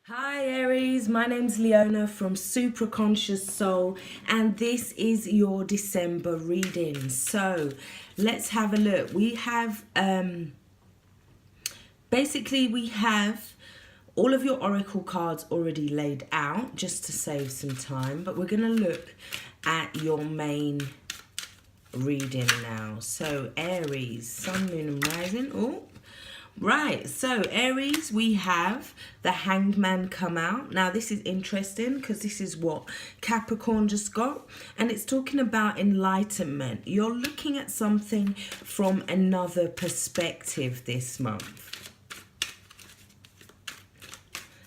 Hi Aries, my name's Leona from Supra Conscioussoul, and this is your December reading. So let's have a look. We have we have all of your oracle cards already laid out just to save some time, but we're going to look at your main reading now. So Aries, Sun, Moon and Rising. Oh, right, so Aries, we have the Hanged Man come out. Now this is interesting because this is what Capricorn just got, and it's talking about enlightenment. You're looking at something from another perspective this month.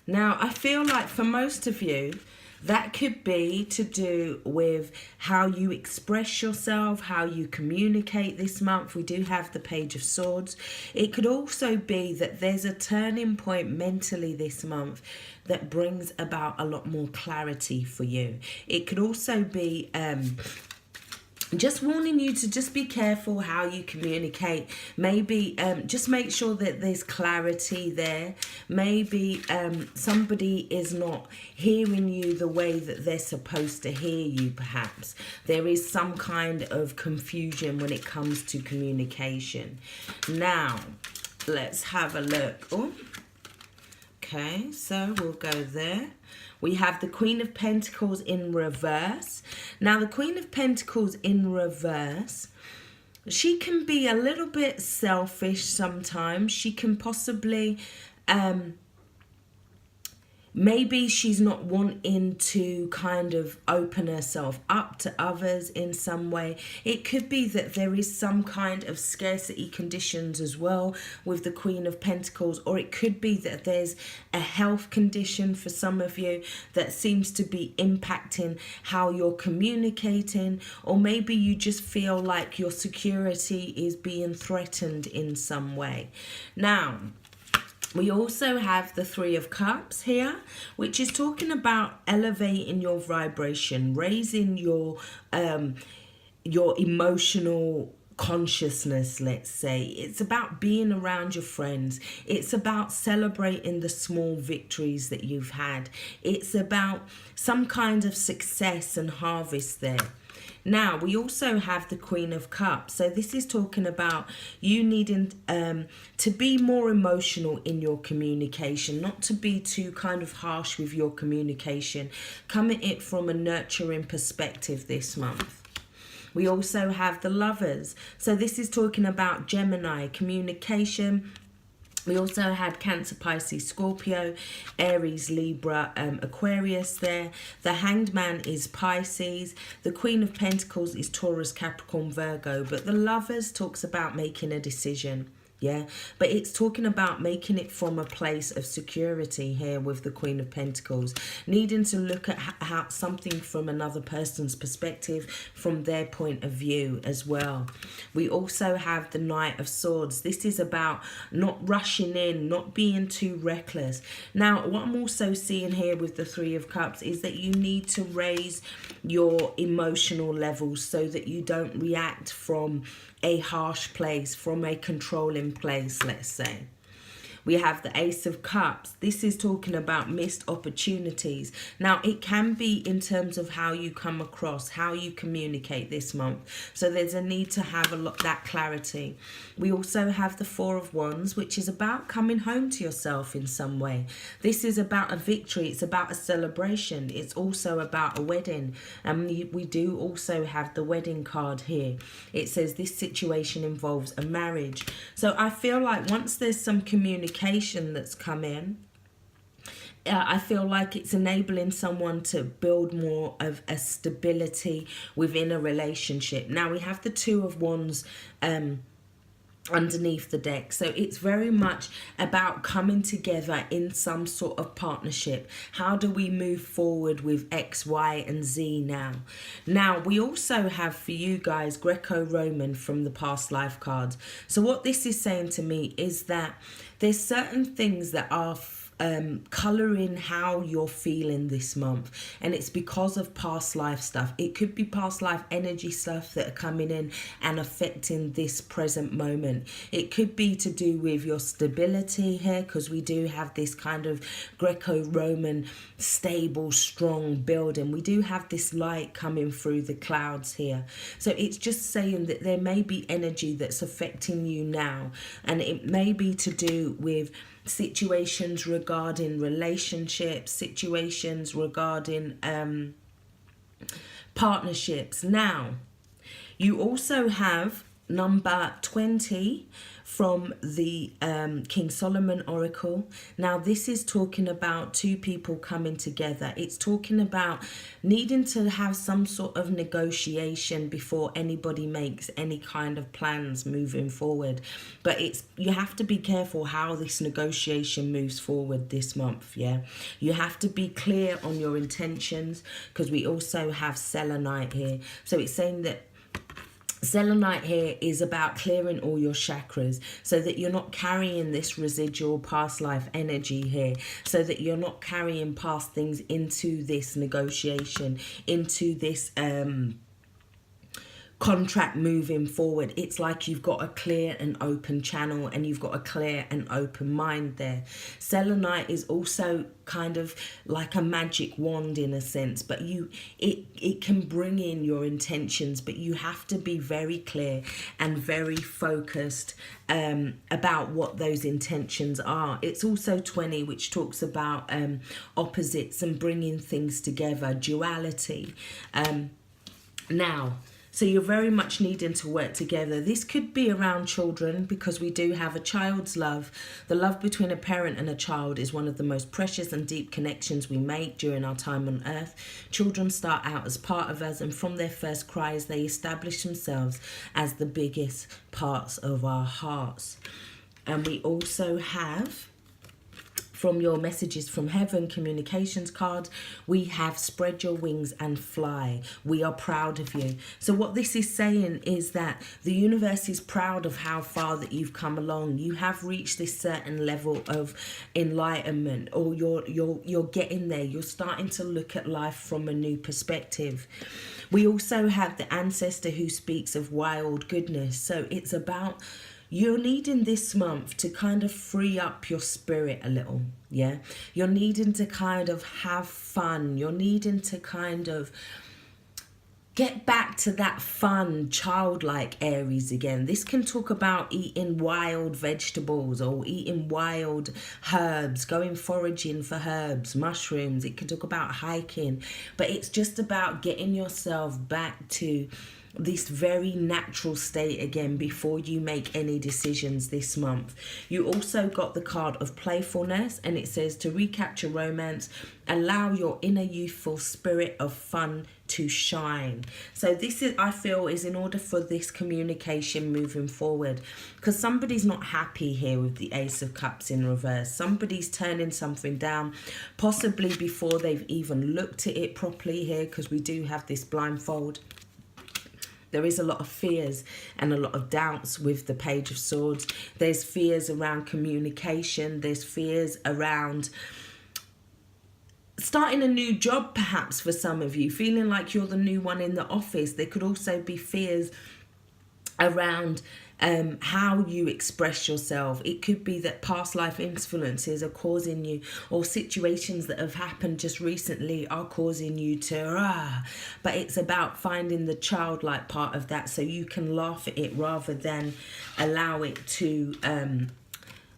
Now I feel like for most of you, that could be to do with how you express yourself, how you communicate this month. We do have the Page of Swords. It could also be that there's a turning point mentally this month that brings about a lot more clarity for you. It could also be just warning you to just be careful how you communicate. Maybe just make sure that there's clarity there. Maybe somebody is not hearing you the way that they're supposed to hear you, perhaps. There is some kind of confusion when it comes to communication. Now, let's have a look. Oh, okay, so we'll go there. We have the Queen of Pentacles in reverse. Now, the Queen of Pentacles in reverse, she can be a little bit selfish sometimes. She can possibly, maybe she's not wanting to kind of open herself up to others in some way. It could be that there is some kind of scarcity conditions as well with the Queen of Pentacles, or it could be that there's a health condition for some of you that seems to be impacting how you're communicating, or maybe you just feel like your security is being threatened in some way. Now, we also have the Three of Cups here, which is talking about elevating your vibration, raising your emotional consciousness, let's say. It's about being around your friends. It's about celebrating the small victories that you've had. It's about some kind of success and harvest there. Now, we also have the Queen of Cups. So this is talking about you needing to be more emotional in your communication, not to be too kind of harsh with your communication. Come at it from a nurturing perspective this month. We also have the Lovers. So this is talking about Gemini, communication. We also had Cancer, Pisces, Scorpio, Aries, Libra, Aquarius there. The Hanged Man is Pisces. The Queen of Pentacles is Taurus, Capricorn, Virgo. But the Lovers talks about making a decision. Yeah, but it's talking about making it from a place of security here with the Queen of Pentacles, needing to look at how something from another person's perspective, from their point of view as well. We also have the Knight of Swords. This is about not rushing in, not being too reckless. Now, what I'm also seeing here with the Three of Cups is that you need to raise your emotional levels so that you don't react from a harsh place, from a controlling place, let's say. We have the Ace of Cups. This is talking about missed opportunities. Now, it can be in terms of how you come across, how you communicate this month. So there's a need to have that clarity. We also have the Four of Wands, which is about coming home to yourself in some way. This is about a victory. It's about a celebration. It's also about a wedding. And we do also have the wedding card here. It says this situation involves a marriage. So I feel like once there's some communication that's come in, I feel like it's enabling someone to build more of a stability within a relationship. Now we have the Two of Wands underneath the deck, so it's very much about coming together in some sort of partnership. How do we move forward with X, Y and Z now we also have for you guys Greco-Roman from the past life cards. So what this is saying to me is that there's certain things that are colouring how you're feeling this month, and it's because of past life stuff. It could be past life energy stuff that are coming in and affecting this present moment. It could be to do with your stability here, because we do have this kind of Greco-Roman stable, strong building. We do have this light coming through the clouds here. So it's just saying that there may be energy that's affecting you now, and it may be to do with situations regarding relationships, situations regarding partnerships. Now, you also have number 20 from the King Solomon Oracle. Now, this is talking about two people coming together. It's talking about needing to have some sort of negotiation before anybody makes any kind of plans moving forward. But you have to be careful how this negotiation moves forward this month, yeah? You have to be clear on your intentions, because we also have selenite here. So it's saying that selenite here is about clearing all your chakras, so that you're not carrying this residual past life energy here, so that you're not carrying past things into this negotiation, into this contract moving forward. It's like you've got a clear and open channel, and you've got a clear and open mind there. Selenite is also kind of like a magic wand in a sense, but it can bring in your intentions, but you have to be very clear and very focused about what those intentions are. It's also 20, which talks about opposites and bringing things together, duality. Now, so you're very much needing to work together. This could be around children, because we do have a child's love. The love between a parent and a child is one of the most precious and deep connections we make during our time on earth. Children start out as part of us, and from their first cries, they establish themselves as the biggest parts of our hearts. And we also have, from your messages from heaven communications card, we have spread your wings and fly. We are proud of you. So what this is saying is that the universe is proud of how far that you've come along. You have reached this certain level of enlightenment, or you're getting there. You're starting to look at life from a new perspective. We also have the ancestor who speaks of wild goodness. So it's about, you're needing this month to kind of free up your spirit a little, yeah? You're needing to kind of have fun. You're needing to kind of get back to that fun, childlike Aries again. This can talk about eating wild vegetables or eating wild herbs, going foraging for herbs, mushrooms. It can talk about hiking, but it's just about getting yourself back to this very natural state again before you make any decisions this month. You also got the card of playfulness, and it says to recapture romance, allow your inner youthful spirit of fun to shine. So this is, I feel, is in order for this communication moving forward, because somebody's not happy here with the Ace of Cups in reverse. Somebody's turning something down, possibly before they've even looked at it properly here, because we do have this blindfold. There is a lot of fears and a lot of doubts with the Page of Swords. There's fears around communication. There's fears around starting a new job, perhaps, for some of you, feeling like you're the new one in the office. There could also be fears around how you express yourself. It could be that past life influences are causing you, or situations that have happened just recently are causing you to but it's about finding the childlike part of that, so you can laugh at it rather than allow it to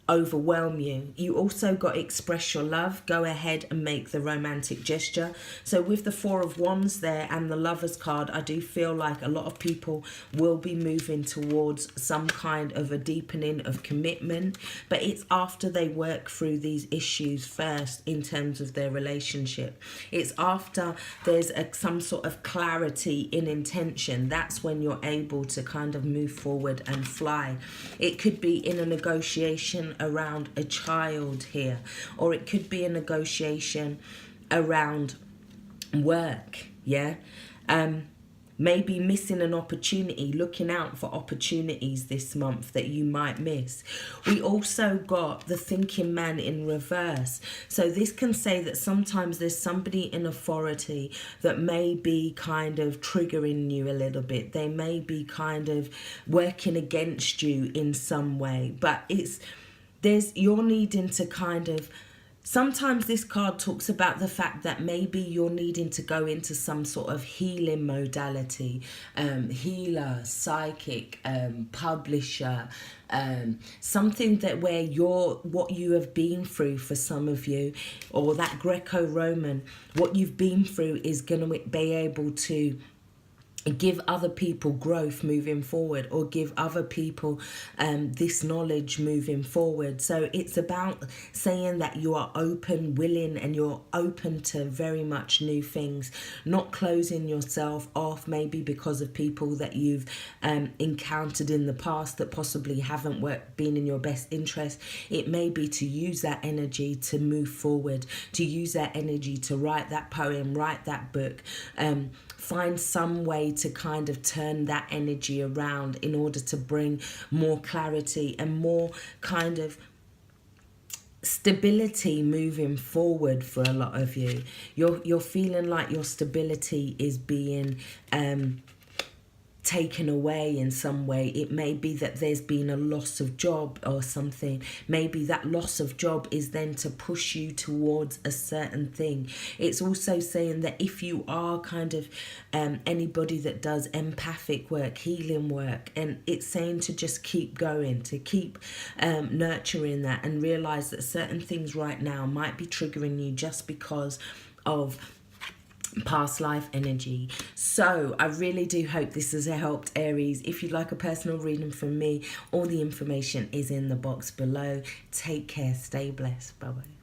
overwhelm you. You also got express your love. Go ahead and make the romantic gesture. So with the Four of Wands there and the Lovers card, I do feel like a lot of people will be moving towards some kind of a deepening of commitment, but it's after they work through these issues first in terms of their relationship. It's after there's some sort of clarity in intention. That's when you're able to kind of move forward and fly. It could be in a negotiation around a child here, or it could be a negotiation around work, yeah? maybe missing an opportunity, looking out for opportunities this month that you might miss. We also got the thinking man in reverse. So this can say that sometimes there's somebody in authority that may be kind of triggering you a little bit. They may be kind of working against you in some way, but you're needing to kind of, sometimes this card talks about the fact that maybe you're needing to go into some sort of healing modality, healer, psychic, publisher, something that where what you have been through for some of you, or that Greco-Roman, what you've been through is going to be able to give other people growth moving forward, or give other people this knowledge moving forward. So it's about saying that you are open, willing, and you're open to very much new things, not closing yourself off maybe because of people that you've encountered in the past that possibly haven't been in your best interest. It may be to use that energy to move forward, to use that energy to write that poem, write that book, find some way to kind of turn that energy around in order to bring more clarity and more kind of stability moving forward for a lot of you. You're feeling like your stability is being taken away in some way. It may be that there's been a loss of job or something. Maybe that loss of job is then to push you towards a certain thing. It's also saying that if you are kind of anybody that does empathic work, healing work, and it's saying to just keep going, to keep nurturing that, and realize that certain things right now might be triggering you just because of past life energy. So I really do hope this has helped, Aries. If you'd like a personal reading from me, all the information is in the box below. Take care, stay blessed, bye bye.